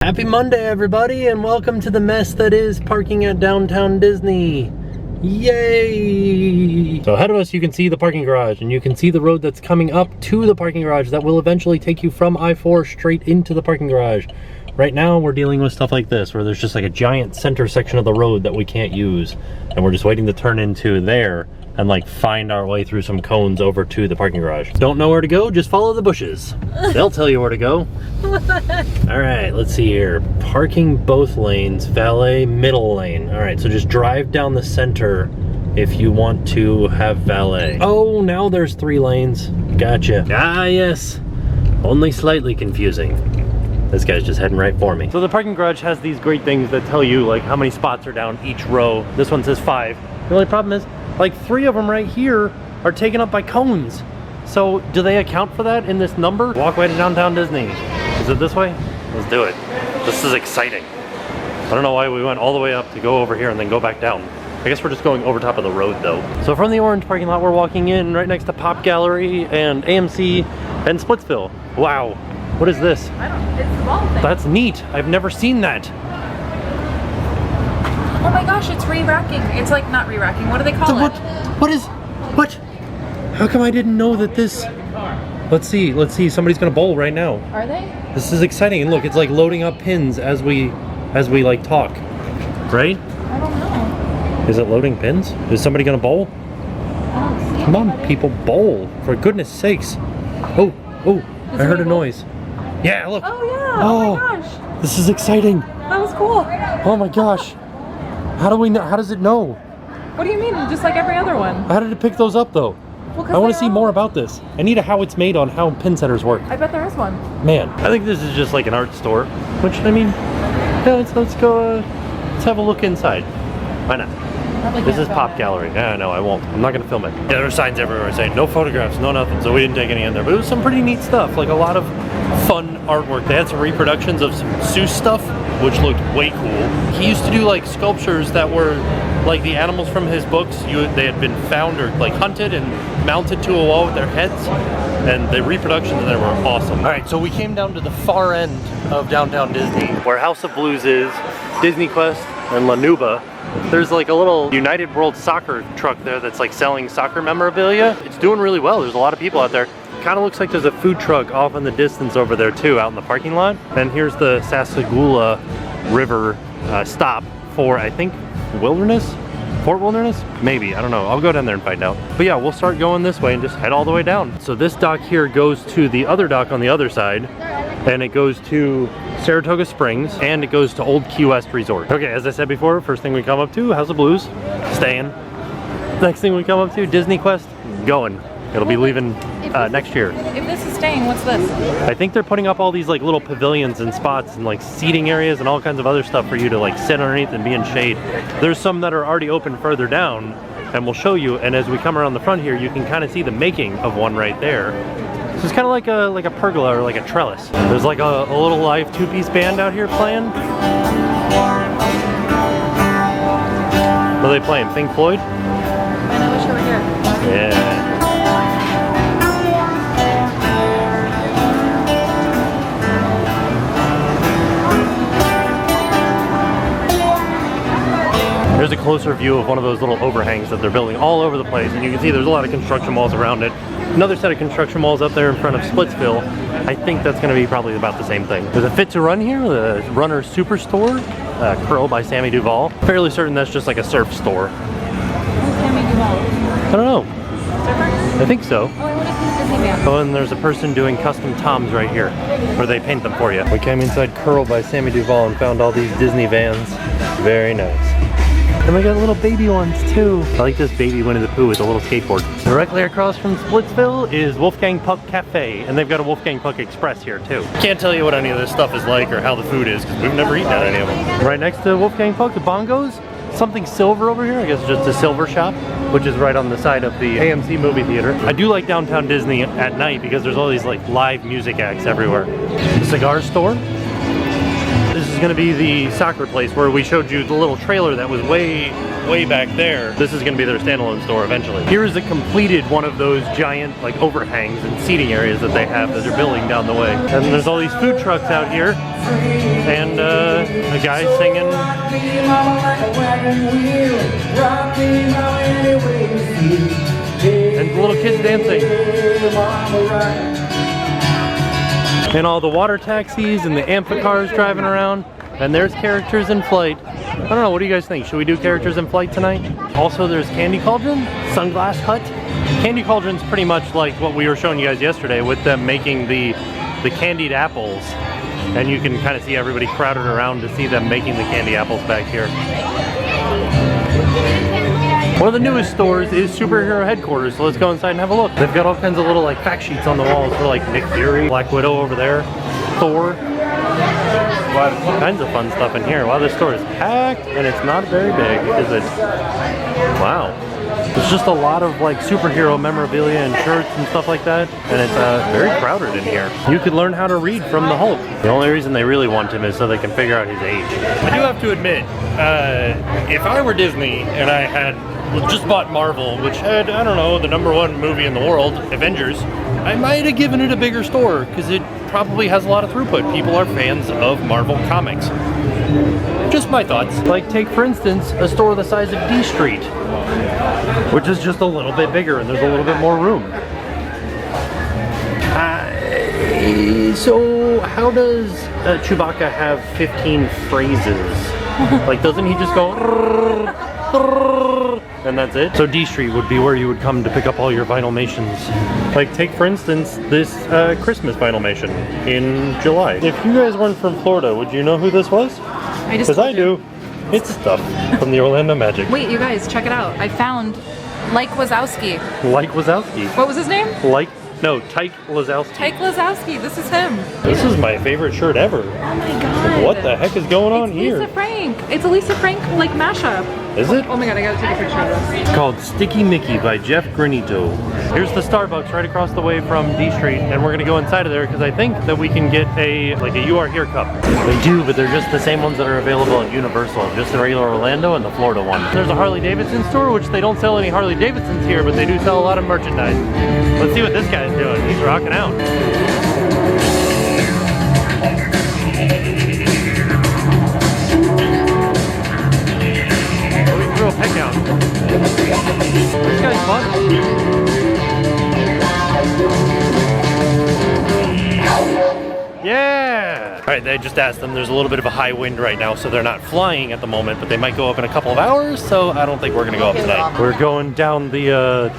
Happy Monday, everybody, and welcome to the mess that is parking at Downtown Disney. Yay! So ahead of us, you can see the parking garage, and you can see the road that's coming up to the parking garage that will eventually take you from I-4 straight into the parking garage. Right now, we're dealing with stuff like this, where there's just like a giant center section of the road that we can't use, and we're just waiting to turn into there and like find our way through some cones over to the parking garage. Don't know where to go? Just follow the bushes. They'll tell you where to go. All right, let's see here. Parking both lanes, valet middle lane. All right, so just drive down the center if you want to have valet. Oh, now there's 3 lanes. Gotcha. Ah, yes. Only slightly confusing. This guy's just heading right for me. So the parking garage has these great things that tell you like how many spots are down each row. This one says 5. The only problem is like 3 of them right here are taken up by cones. So do they account for that in this number? Walkway to Downtown Disney. Is it this way? Let's do it. This is exciting. I don't know why we went all the way up to go over here and then go back down. I guess we're just going over top of the road though. So from the orange parking lot, we're walking in right next to Pop Gallery and AMC and Splitsville. Wow. What is this? It's the ball thing. That's neat. I've never seen that. Oh my gosh, it's re-racking. It's like not re-racking. What do they call So it? what? How come I didn't know that this... Let's see. Somebody's gonna bowl right now. Are they? This is exciting. And look, it's like loading up pins as we like talk. Right? I don't know. Is it loading pins? Is somebody gonna bowl? I don't see Come on, anybody. people, bowl. For goodness sakes. Oh, I heard a noise. Yeah, look. Oh yeah. Oh my gosh. This is exciting. That was cool. Oh my gosh. How do we know? How does it know? What do you mean? Just like every other one. How did it pick those up though? Well, 'cause I want to they're see more all- about this. I need a how it's made on how pin setters work. I bet there is one. Man, I think this is just like an art store. Which, I mean, yeah, let's go, let's have a look inside. Why not? Probably This can't is film Pop it. Gallery. Yeah, no, I won't. I'm not gonna film it. Yeah, there are signs everywhere saying no photographs, no nothing, so we didn't take any in there. But it was some pretty neat stuff, like a lot of fun artwork. They had some reproductions of some Seuss stuff, which looked way cool. He used to do like sculptures that were like the animals from his books. They had been found or like hunted and mounted to a wall with their heads. And the reproductions in there were awesome. All right, so we came down to the far end of Downtown Disney, where House of Blues is, Disney Quest, and La Nuba. There's like a little United World Soccer truck there that's like selling soccer memorabilia. It's doing really well. There's a lot of people out there. Kind of looks like there's a food truck off in the distance over there too, out in the parking lot. And here's the Sassagoula River stop for, I think, Fort Wilderness? Maybe, I don't know. I'll go down there and find out. But yeah, we'll start going this way and just head all the way down. So this dock here goes to the other dock on the other side, and it goes to Saratoga Springs, and it goes to Old Key West Resort. Okay, as I said before, first thing we come up to, House of Blues, staying. Next thing we come up to, Disney Quest, going. It'll be leaving next year. If this is staying, what's this? I think they're putting up all these like little pavilions and spots and like seating areas and all kinds of other stuff for you to like sit underneath and be in shade. There's some that are already open further down, and we'll show you. And as we come around the front here, you can kind of see the making of one right there. So it's kind of like a pergola or like a trellis. There's like a little live 2-piece band out here playing. What are they playing? Pink Floyd? And I wish I were here. Yeah. There's a closer view of one of those little overhangs that they're building all over the place, and you can see there's a lot of construction walls around it. Another set of construction walls up there in front of Splitsville. I think that's going to be probably about the same thing. There's a Fit to Run here, the Runner Superstore, Curl by Sammy Duvall. Fairly certain that's just like a surf store. Who's Sammy Duvall? I don't know. Surfer? I think so. Oh, I want to see the Disney van. Oh, and there's a person doing custom toms right here, where they paint them for you. We came inside Curl by Sammy Duvall and found all these Disney vans. Very nice. And we got little baby ones too. I like this baby Winnie the Pooh with a little skateboard. Directly across from Splitsville is Wolfgang Puck Cafe, and they've got a Wolfgang Puck Express here too. Can't tell you what any of this stuff is like or how the food is, because we've never eaten at any of them. Right next to Wolfgang Puck, the bongos. Something silver over here, I guess just a silver shop, which is right on the side of the AMC movie theater. I do like Downtown Disney at night because there's all these like live music acts everywhere. The cigar store. This is gonna be the soccer place where we showed you the little trailer that was way back there. This is gonna be their standalone store eventually. Here is a completed one of those giant like overhangs and seating areas that they have that they're building down the way. And there's all these food trucks out here, and a guy singing. And the little kids dancing. And all the water taxis and the amphicars driving around. And there's characters in flight. I don't know, what do you guys think? Should we do characters in flight tonight? Also, there's Candy Cauldron, Sunglass Hut. Candy Cauldron's pretty much like what we were showing you guys yesterday with them making the candied apples. And you can kind of see everybody crowded around to see them making the candy apples back here. One of the newest stores is Superhero Headquarters, so let's go inside and have a look. They've got all kinds of little like fact sheets on the walls for like Nick Fury, Black Widow over there, Thor. All kinds of fun stuff in here. Wow, this store is packed and it's not very big, is it? Wow. There's just a lot of like superhero memorabilia and shirts and stuff like that, and it's very crowded in here. You could learn how to read from the Hulk. The only reason they really want him is so they can figure out his age. I do have to admit, if I were Disney and I had just bought Marvel, which had, I don't know, the #1 movie in the world, Avengers, I might have given it a bigger store because it probably has a lot of throughput. People are fans of Marvel comics. Just my thoughts. Like take for instance a store the size of D Street, which is just a little bit bigger and there's a little bit more room. So how does Chewbacca have 15 phrases? Like doesn't he just go and that's it? So D Street would be where you would come to pick up all your Vinylmations. Like take for instance this Christmas Vinylmation in July. If you guys weren't from Florida, would you know who this was? Because I do. It's stuff from the Orlando Magic. Wait, you guys, check it out. I found Like Wazowski. Like Wazowski. What was his name? Tyke Lazowski. Tyke Lazowski. This is him. This is my favorite shirt ever. Oh my god. What the heck is going on here? Lisa Frank. It's a Lisa Frank like mashup. Is it? Oh my god, I gotta take a picture of this. It's called Sticky Mickey by Jeff Granito. Here's the Starbucks right across the way from D Street, and we're gonna go inside of there because I think that we can get a You Are Here cup. They do, but they're just the same ones that are available at Universal, just the regular Orlando and the Florida one. There's a Harley Davidson store, which they don't sell any Harley Davidsons here, but they do sell a lot of merchandise. Let's see what this guy's doing. He's rocking out. Real pet count. This guy's fun. Yeah! Alright, they just asked them, there's a little bit of a high wind right now, so they're not flying at the moment, but they might go up in a couple of hours, so I don't think we're gonna go up tonight. We're going down the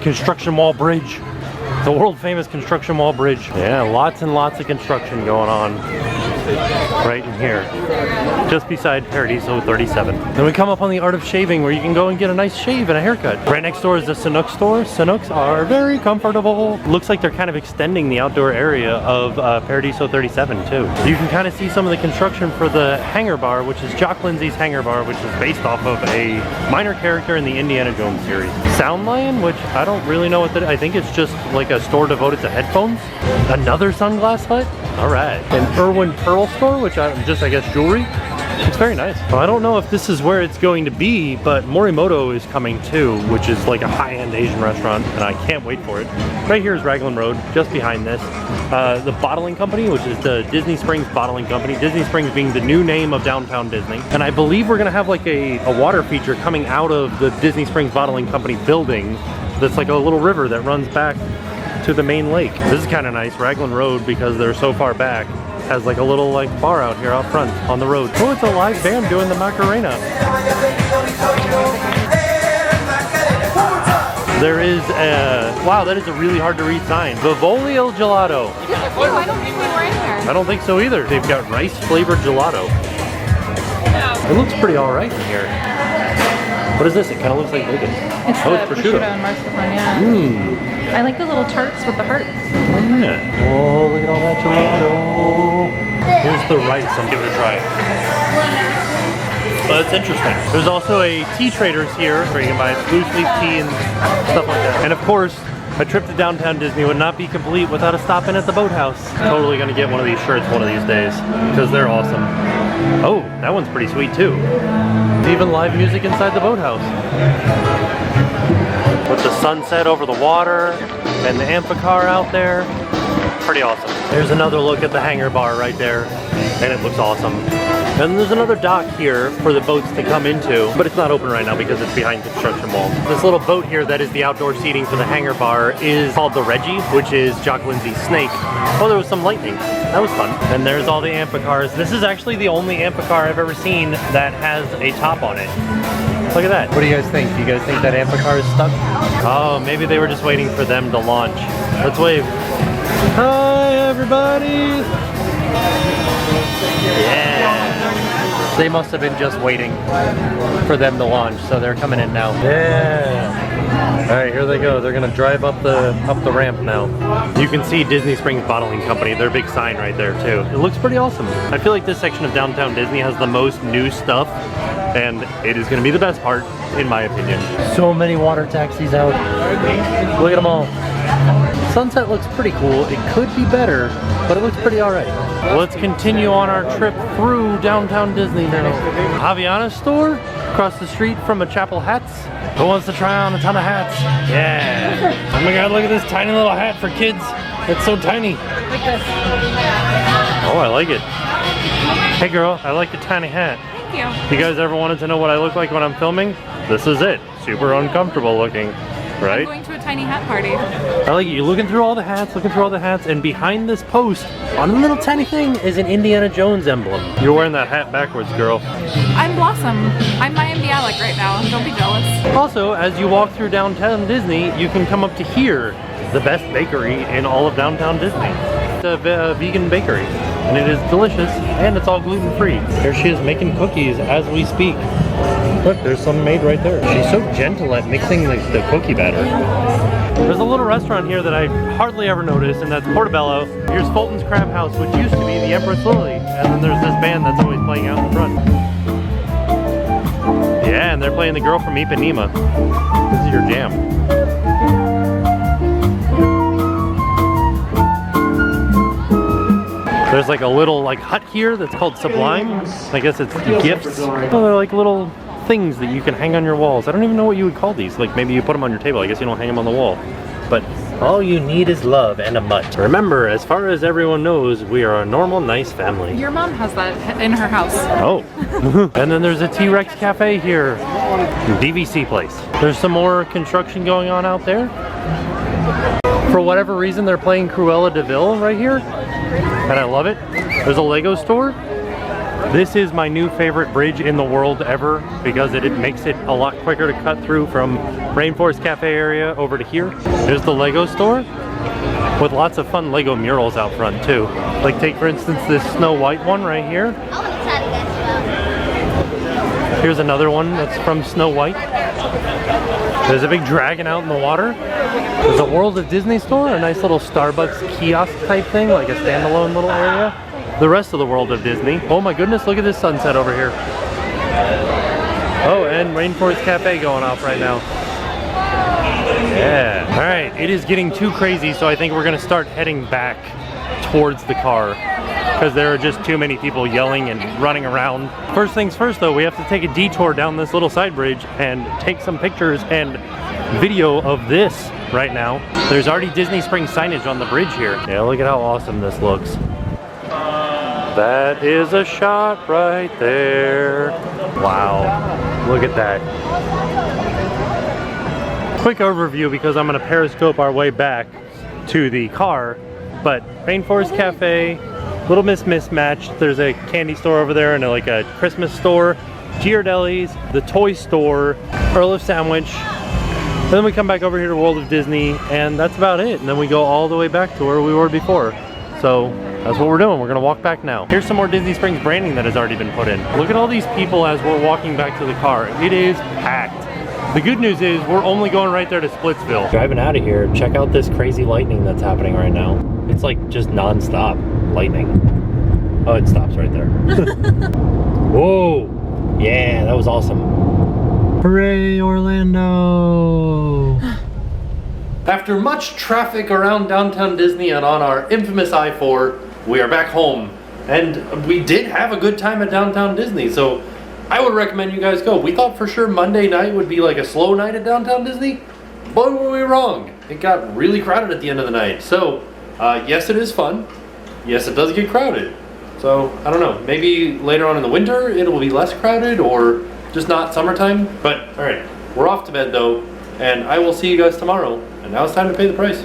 construction wall bridge. The world famous construction wall bridge. Yeah, lots and lots of construction going on right in here, just beside Paradiso 37. Then we come up on the Art of Shaving, where you can go and get a nice shave and a haircut. Right next door is the Sanuk store. Sanuks are very comfortable. Looks like they're kind of extending the outdoor area of Paradiso 37 too. You can kind of see some of the construction for the hangar bar, which is Jock Lindsay's hangar bar, which is based off of a minor character in the Indiana Jones series. Sound Lion, which I don't really know what that is. I think it's just like a store devoted to headphones. Another Sunglass Hut. All right. An Irwin Pearl store, which I guess jewelry. It's very nice. Well, I don't know if this is where it's going to be, but Morimoto is coming too, which is like a high-end Asian restaurant, and I can't wait for it. Right here is Raglan Road, just behind this. The bottling company, which is the Disney Springs Bottling Company. Disney Springs being the new name of downtown Disney. And I believe we're gonna have like a water feature coming out of the Disney Springs Bottling Company building that's like a little river that runs back to the main lake. This is kind of nice. Raglan Road, because they're so far back, has like a little like bar out here out front on the road. Oh, it's a live band doing the Macarena. There is a, wow, that is a really hard to read sign. Vivolio Gelato. I don't think we were in there. I don't think so either. They've got rice flavored gelato. It looks pretty all right in here. What is this? It kind of looks like bacon. It's prosciutto and marzipan, yeah. I like the little tarts with the hearts. Yeah. Oh, look at all that gelato. Here's the rice. I'm giving it a try. But it's interesting. There's also a tea traders here where you can buy loose leaf tea and stuff like that. And of course, a trip to downtown Disney would not be complete without a stop in at the Boathouse. Totally gonna get one of these shirts one of these days because they're awesome. Oh, that one's pretty sweet too. Even live music inside the boathouse. With the sunset over the water and the amphicar out there. Pretty awesome. There's another look at the hangar bar right there, and it looks awesome. And there's another dock here for the boats to come into, but it's not open right now because it's behind construction wall. This little boat here that is the outdoor seating for the hangar bar is called the Reggie, which is Jock Lindsay's snake. Oh, there was some lightning. That was fun. And there's all the amphicars. This is actually the only amphicar I've ever seen that has a top on it. Look at that. What do you guys think? Do you guys think that amphicar is stuck? Oh, maybe they were just waiting for them to launch. Let's wave. Hi, everybody! Yeah! They must have been just waiting for them to launch, so they're coming in now. Yeah! Alright, here they go. They're gonna drive up the ramp now. You can see Disney Springs Bottling Company, their big sign right there too. It looks pretty awesome. I feel like this section of downtown Disney has the most new stuff, and it is gonna be the best part, in my opinion. So many water taxis out. Look at them all. Sunset looks pretty cool. It could be better, but it looks pretty alright. Let's continue on our trip through downtown Disney now. Javiana's store, across the street from a Chapel Hats. Who wants to try on a ton of hats? Yeah. Oh my god, look at this tiny little hat for kids. It's so tiny. Like this. Oh, I like it. Hey girl, I like your tiny hat. Thank you. You guys ever wanted to know what I look like when I'm filming? This is it. Super uncomfortable looking. Right? I'm going to a tiny hat party. I like it. You're looking through all the hats, and behind this post, on a little tiny thing, is an Indiana Jones emblem. You're wearing that hat backwards, girl. I'm Blossom. I'm Mayim Bialik right now. Don't be jealous. Also, as you walk through downtown Disney, you can come up to here, the best bakery in all of downtown Disney. It's a vegan bakery, and it is delicious, and it's all gluten-free. Here she is making cookies as we speak. Look, there's some made right there. She's so gentle at mixing the cookie batter. There's a little restaurant here that I hardly ever notice, and that's Portobello. Here's Fulton's Crab House, which used to be the Empress Lily. And then there's this band that's always playing out in front. Yeah, and they're playing the girl from Ipanema. This is your jam. There's like a little hut here that's called Sublime. I guess it's gifts. Oh, they're like little things that you can hang on your walls. I don't even know what you would call these. Like maybe you put them on your table. I guess you don't hang them on the wall. But all you need is love and a mutt. Remember, as far as everyone knows, we are a normal, nice family. Your mom has that in her house. Oh. And then there's a T-Rex Cafe here. DVC place. There's some more construction going on out there. For whatever reason, they're playing Cruella de Vil right here. And I love it. There's a Lego store. This is my new favorite bridge in the world ever because it makes it a lot quicker to cut through from Rainforest Cafe area over to here. There's the Lego store with lots of fun Lego murals out front too. Like take for instance this Snow White one right here. Here's another one that's from Snow White. There's a big dragon out in the water. There's a World of Disney store, a nice little Starbucks kiosk type thing, like a standalone little area. The rest of the World of Disney. Oh my goodness, look at this sunset over here. Oh, and Rainforest Cafe going off right now. Yeah. All right, it is getting too crazy, so I think we're gonna start heading back towards the car because there are just too many people yelling and running around. First things first though, we have to take a detour down this little side bridge and take some pictures and video of this right now. There's already Disney Springs signage on the bridge here. Yeah, look at how awesome this looks. That is a shot right there. Wow, look at that. Quick overview because I'm gonna periscope our way back to the car, but Rainforest Cafe, Little Miss Mismatched, there's a candy store over there and like a Christmas store, Ghirardelli's, the toy store, Earl of Sandwich. Then we come back over here to World of Disney and that's about it. And then we go all the way back to where we were before. So that's what we're doing. We're gonna walk back now. Here's some more Disney Springs branding that has already been put in. Look at all these people as we're walking back to the car. It is packed. The good news is we're only going right there to Splitsville. Driving out of here, check out this crazy lightning that's happening right now. It's like just non-stop lightning. Oh, it stops right there. Whoa, yeah, that was awesome. Hooray, Orlando! After much traffic around downtown Disney and on our infamous I-4, we are back home And we did have a good time at Downtown Disney, so I would recommend you guys go. We thought for sure Monday night would be like a slow night at Downtown Disney. Boy, were we wrong. It got really crowded at the end of the night. So, yes, it is fun. Yes, it does get crowded. So, I don't know. Maybe later on in the winter it will be less crowded, or just not summertime. But, alright, we're off to bed though, and I will see you guys tomorrow. And now it's time to pay the price.